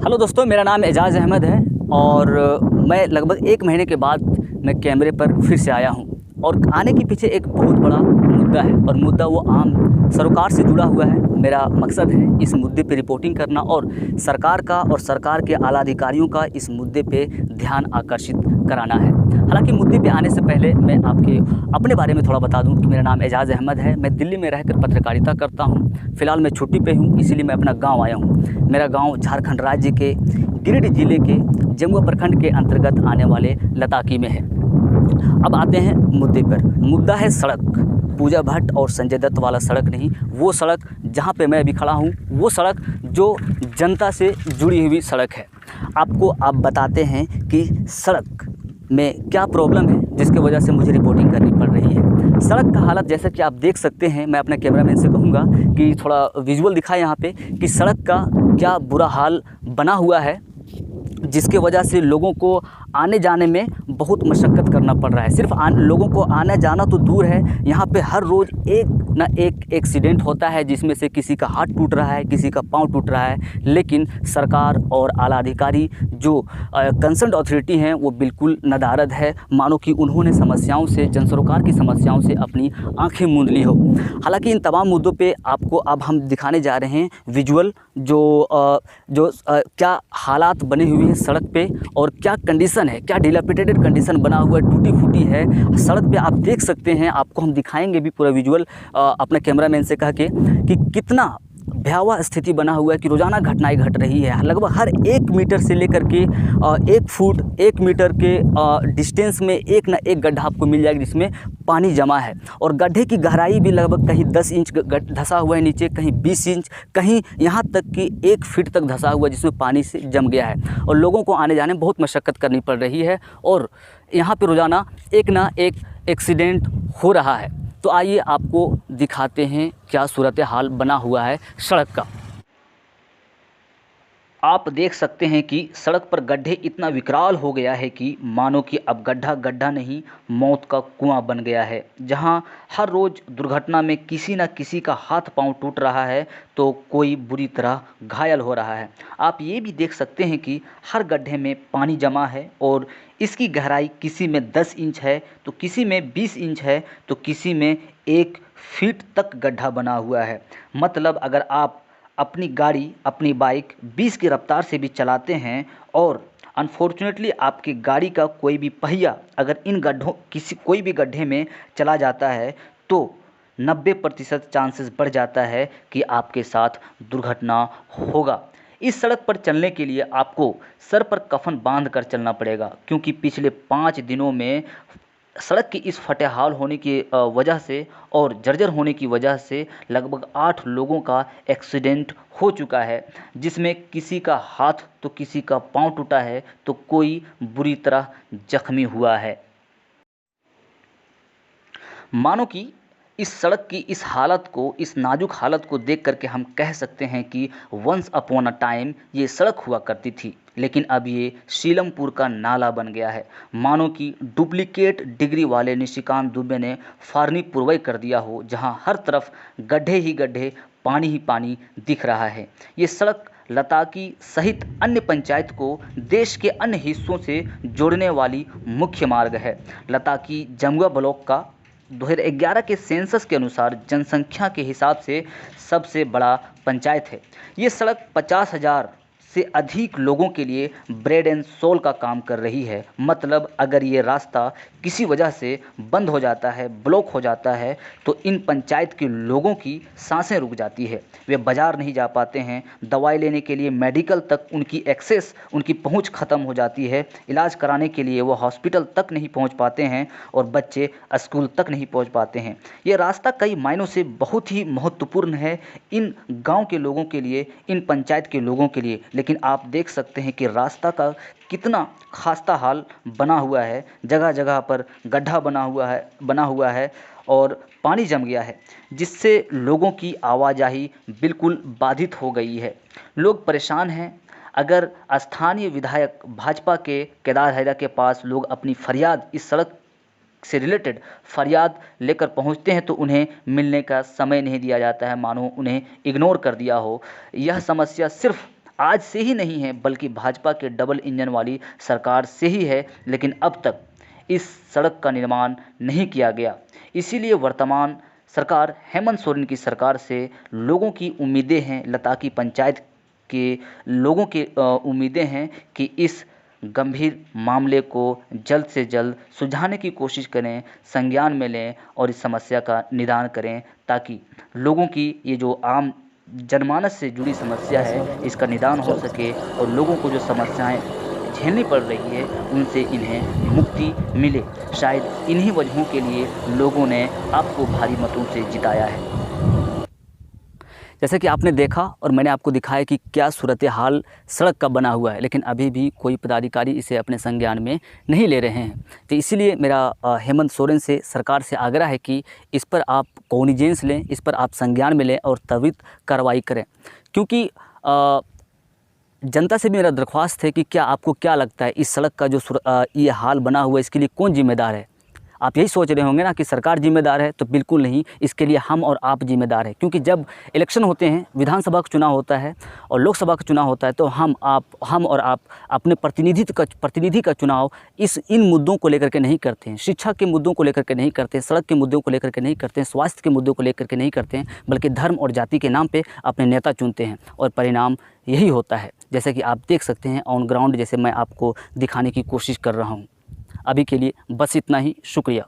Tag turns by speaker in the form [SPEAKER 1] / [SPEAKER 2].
[SPEAKER 1] Hello दोस्तों, मेरा नाम एजाज़ अहमद है और मैं लगभग 1 महीने के बाद मैं कैमरे पर फिर से आया हूँ। और आने के पीछे एक बहुत बड़ा मुद्दा है और मुद्दा वो आम सरोकार से जुड़ा हुआ है। मेरा मकसद है इस मुद्दे पे रिपोर्टिंग करना और सरकार का और सरकार के आला अधिकारियों का इस मुद्दे पे ध्यान आकर्षित कराना है। हालांकि मुद्दे पे आने से पहले मैं अपने बारे में थोड़ा बता दूं कि मेरा नाम एजाज़ अहमद है। मैं दिल्ली में रहकर पत्रकारिता करता हूं। फ़िलहाल मैं छुट्टी पे हूं, इसीलिए मैं अपना गांव आया हूं। मेरा गांव झारखंड राज्य के गिरिडीह जिले के जमुआ प्रखंड के अंतर्गत आने वाले लताकी में है। अब आते हैं मुद्दे पर। मुद्दा है सड़क। पूजा भट्ट और संजय दत्त वाला सड़क नहीं, वो सड़क जहाँ पे मैं अभी खड़ा हूँ, वो सड़क जो जनता से जुड़ी हुई सड़क है। आपको आप बताते हैं कि सड़क में क्या प्रॉब्लम है जिसकी वजह से मुझे रिपोर्टिंग करनी पड़ रही है। सड़क का हालत जैसा कि आप देख सकते हैं, मैं अपने कैमरामैन से कहूँगा कि थोड़ा विजुअल दिखाए यहाँ पे कि सड़क का क्या बुरा हाल बना हुआ है, जिसके वजह से लोगों को आने जाने में बहुत मशक्क़त करना पड़ रहा है। सिर्फ लोगों को आना जाना तो दूर है, यहाँ पे हर रोज़ एक ना एक एक्सीडेंट होता है जिसमें से किसी का हाथ टूट रहा है, किसी का पाँव टूट रहा है। लेकिन सरकार और आला अधिकारी जो कंसर्न अथॉरिटी हैं वो बिल्कुल नदारद है, मानो कि उन्होंने समस्याओं से, जन सरोकार की समस्याओं से अपनी आँखें मूंद ली हो। हालांकि इन तमाम मुद्दों पे आपको अब हम दिखाने जा रहे हैं विजुअल जो क्या हालात बने हुए हैं सड़क पे और क्या कंडीशन है, क्या डिलापिडेटेड कंडीशन बना हुआ है, टूटी फूटी है सड़क पे। आप देख सकते हैं, आपको हम दिखाएंगे भी पूरा विजुअल अपने कैमरामैन से कह के कि कितना भयावह स्थिति बना हुआ है कि रोज़ाना घटनाएं घट रही है। लगभग हर 1 मीटर से लेकर के 1 फुट 1 मीटर के डिस्टेंस में एक ना एक गड्ढा आपको मिल जाएगा जिसमें पानी जमा है। और गड्ढे की गहराई भी लगभग कहीं 10 इंच धंसा हुआ है नीचे, कहीं 20 इंच, कहीं यहाँ तक कि 1 फीट तक धंसा हुआ है जिसमें पानी से जम गया है और लोगों को आने जाने में बहुत मशक्क़त करनी पड़ रही है। और यहाँ पर रोज़ाना एक ना एक एक्सीडेंट हो रहा है। तो आइए आपको दिखाते हैं क्या सूरत हाल बना हुआ है सड़क का। आप देख सकते हैं कि सड़क पर गड्ढे इतना विकराल हो गया है कि मानो कि अब गड्ढा गड्ढा नहीं, मौत का कुआं बन गया है। जहां हर रोज़ दुर्घटना में किसी न किसी का हाथ पांव टूट रहा है तो कोई बुरी तरह घायल हो रहा है। आप ये भी देख सकते हैं कि हर गड्ढे में पानी जमा है और इसकी गहराई किसी में 10 इंच है तो किसी में 20 इंच है तो किसी में 1 फीट तक गड्ढा बना हुआ है। मतलब अगर आप अपनी गाड़ी, अपनी बाइक 20 की रफ्तार से भी चलाते हैं और अनफॉर्चुनेटली आपकी गाड़ी का कोई भी पहिया अगर इन कोई भी गड्ढे में चला जाता है तो 90% चांसेस बढ़ जाता है कि आपके साथ दुर्घटना होगा। इस सड़क पर चलने के लिए आपको सर पर कफन बांध कर चलना पड़ेगा, क्योंकि पिछले 5 दिनों में सड़क की इस फटेहाल होने की वजह से और जर्जर होने की वजह से लगभग 8 लोगों का एक्सीडेंट हो चुका है, जिसमें किसी का हाथ तो किसी का पांव टूटा है तो कोई बुरी तरह जख्मी हुआ है। मानो कि इस सड़क की इस हालत को, इस नाजुक हालत को देख करके हम कह सकते हैं कि वंस अपॉन अ टाइम ये सड़क हुआ करती थी, लेकिन अब ये शीलमपुर का नाला बन गया है। मानो कि डुप्लीकेट डिग्री वाले निशिकांत दुबे ने फार्नी पुरवई कर दिया हो, जहां हर तरफ गड्ढे ही गड्ढे, पानी ही पानी दिख रहा है। ये सड़क लताकी सहित अन्य पंचायत को देश के अन्य हिस्सों से जोड़ने वाली मुख्य मार्ग है। लताकी जमुआ ब्लॉक का 2011 के सेंसस के अनुसार जनसंख्या के हिसाब से सबसे बड़ा पंचायत है। ये सड़क 50,000 से अधिक लोगों के लिए ब्रेड एंड सोल का काम कर रही है। मतलब अगर ये रास्ता किसी वजह से बंद हो जाता है, ब्लॉक हो जाता है, तो इन पंचायत के लोगों की सांसें रुक जाती है। वे बाज़ार नहीं जा पाते हैं, दवाई लेने के लिए मेडिकल तक उनकी एक्सेस, उनकी पहुंच ख़त्म हो जाती है। इलाज कराने के लिए वो हॉस्पिटल तक नहीं पहुंच पाते हैं और बच्चे स्कूल तक नहीं पहुंच पाते हैं। ये रास्ता कई मायनों से बहुत ही महत्वपूर्ण है इन गांव के लोगों के लिए, इन पंचायत के लोगों के लिए। लेकिन आप देख सकते हैं कि रास्ता का कितना खास्ता हाल बना हुआ है। जगह जगह पर गड्ढा बना हुआ है और पानी जम गया है, जिससे लोगों की आवाजाही बिल्कुल बाधित हो गई है। लोग परेशान हैं। अगर स्थानीय विधायक भाजपा के केदार हैदर के पास लोग अपनी फरियाद, इस सड़क से रिलेटेड फरियाद लेकर पहुंचते हैं तो उन्हें मिलने का समय नहीं दिया जाता है, मानो उन्हें इग्नोर कर दिया हो। यह समस्या सिर्फ आज से ही नहीं है, बल्कि भाजपा के डबल इंजन वाली सरकार से ही है, लेकिन अब तक इस सड़क का निर्माण नहीं किया गया। इसीलिए वर्तमान सरकार हेमंत सोरेन की सरकार से लोगों की उम्मीदें हैं, लताकी पंचायत के लोगों की उम्मीदें हैं कि इस गंभीर मामले को जल्द से जल्द सुलझाने की कोशिश करें, संज्ञान में लें और इस समस्या का निदान करें, ताकि लोगों की ये जो आम जनमानस से जुड़ी समस्या है इसका निदान हो सके और लोगों को जो समस्याएं झेलनी पड़ रही है उनसे इन्हें मुक्ति मिले। शायद इन्हीं वजहों के लिए लोगों ने आपको भारी मतों से जिताया है। जैसे कि आपने देखा और मैंने आपको दिखाया कि क्या सूरत हाल सड़क का बना हुआ है, लेकिन अभी भी कोई पदाधिकारी इसे अपने संज्ञान में नहीं ले रहे हैं। तो इसीलिए मेरा हेमंत सोरेन से, सरकार से आग्रह है कि इस पर आप कॉग्निजेंस लें, इस पर आप संज्ञान में लें और त्वरित कार्रवाई करें। क्योंकि जनता से भी मेरा दरख्वास्त है कि क्या आपको क्या लगता है इस सड़क का जो ये हाल बना हुआ है इसके लिए कौन जिम्मेदार है? आप यही सोच रहे होंगे ना कि सरकार जिम्मेदार है, तो बिल्कुल नहीं, इसके लिए हम और आप जिम्मेदार हैं। क्योंकि जब इलेक्शन होते हैं, विधानसभा का चुनाव होता है और लोकसभा का चुनाव होता है, तो हम और आप अपने प्रतिनिधि का चुनाव इन मुद्दों को लेकर के नहीं करते हैं। शिक्षा के मुद्दों को लेकर के नहीं करते हैं, सड़क के मुद्दों को लेकर के नहीं करते हैं, स्वास्थ्य के मुद्दों को लेकर के नहीं करते हैं, बल्कि धर्म और जाति के नाम पर अपने नेता चुनते हैं और परिणाम यही होता है। जैसे कि आप देख सकते हैं ऑन ग्राउंड, जैसे मैं आपको दिखाने की कोशिश कर रहा हूँ। अभी के लिए बस इतना ही, शुक्रिया।